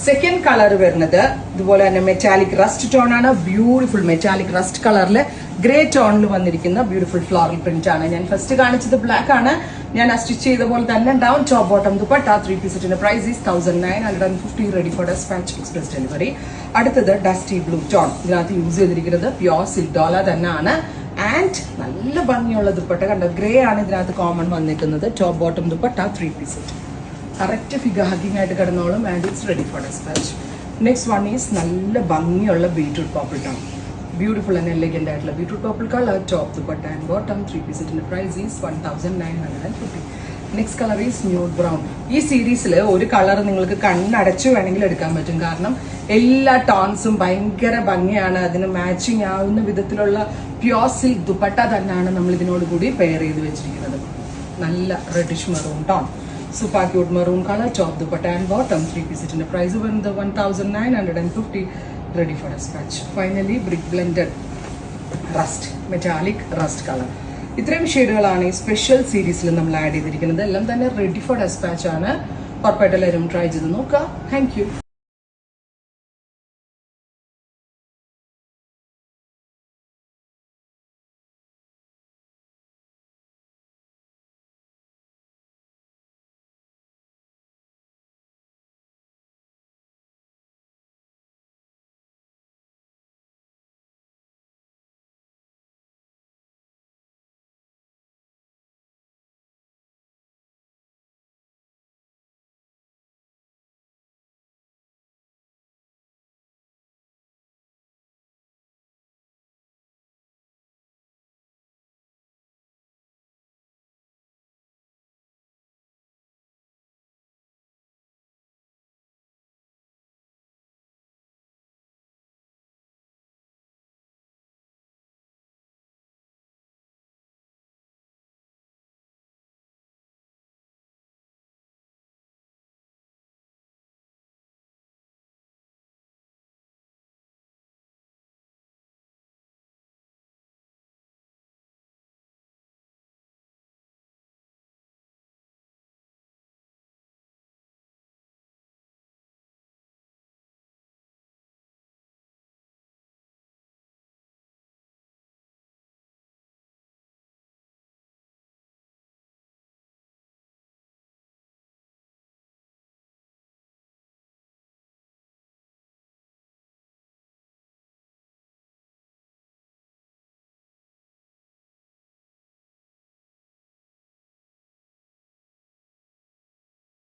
Second colour വരുന്നത് ഇതുപോലെ തന്നെ മെറ്റാലിക് റസ്റ്റ് ടോൺ ആണ്. ബ്യൂട്ടിഫുൾ മെറ്റാലിക് റസ്റ്റ് കളറിൽ ഗ്രേ ടോണിൽ വന്നിരിക്കുന്ന ബ്യൂട്ടിഫുൾ ഫ്ലോറൽ പ്രിന്റ് ആണ്. ഞാൻ ഫസ്റ്റ് കാണിച്ചത് ബ്ലാക്ക് ആണ്. ഞാൻ സ്റ്റിച്ച് ചെയ്ത പോലെ തന്നെ ഉണ്ടാവും. ടോപ്പ് ബോട്ടം ദുപ്പട്ട 3 പീസ് സെറ്റിന്റെ price is 1950, ready for dispatch, express delivery. അടുത്തത് ഡസ്റ്റി ബ്ലൂ ടോൺ. ഇതിനകത്ത് യൂസ് ചെയ്തിരിക്കുന്നത് പ്യോർ സിൽക്ക് ഡോല തന്നെയാണ്. ആൻഡ് നല്ല ഭംഗിയുള്ള ദുപ്പട്ട കണ്ടോ, ഗ്രേ ആണ് ഇതിനകത്ത് കോമൺ വന്നിരിക്കുന്നത്. Top bottom dupatta 3 piece set, correct figure hugging ആയിട്ട് കിടന്നോളും. And it's ready for despatch. Next one is നല്ല ഭംഗിയുള്ള beetroot purple tone. Beautiful and elegant ആയിട്ടുള്ള beetroot purple colour. Top dupatta and bottom 3 piece സെറ്റിന്റെ price is 1950. Next colour is nude brown. ഈ സീരീസിൽ ഒരു colour നിങ്ങൾക്ക് കണ്ണടച്ചു വേണമെങ്കിൽ എടുക്കാൻ പറ്റും. കാരണം എല്ലാ ടോൺസും ഭയങ്കര ഭംഗിയാണ്. അതിന് മാച്ചിങ് ആവുന്ന വിധത്തിലുള്ള പ്യോർ സിൽക്ക് ദുപ്പട്ട തന്നെയാണ് നമ്മൾ ഇതിനോട് കൂടി പെയർ ചെയ്ത് വെച്ചിരിക്കുന്നത്. നല്ല reddish maroon tone, super cute maroon colour. Top dupatta and bottom 3 piece സെറ്റിന്റെ പ്രൈസ് വരുന്നത് 1950, ready for dispatch. Finally brick blended rust, metallic rust colour. ഇത്രയും ഷെയ്ഡുകളാണ് ഈ സ്പെഷ്യൽ സീരീസിൽ നമ്മൾ ആഡ് ചെയ്തിരിക്കുന്നത്. എല്ലാം തന്നെ റെഡി ഫോർ ഡെസ്പാച്ച് ആണ്. ഉറപ്പായിട്ട് എല്ലാവരും ട്രൈ ചെയ്ത് നോക്കുക. Thank you.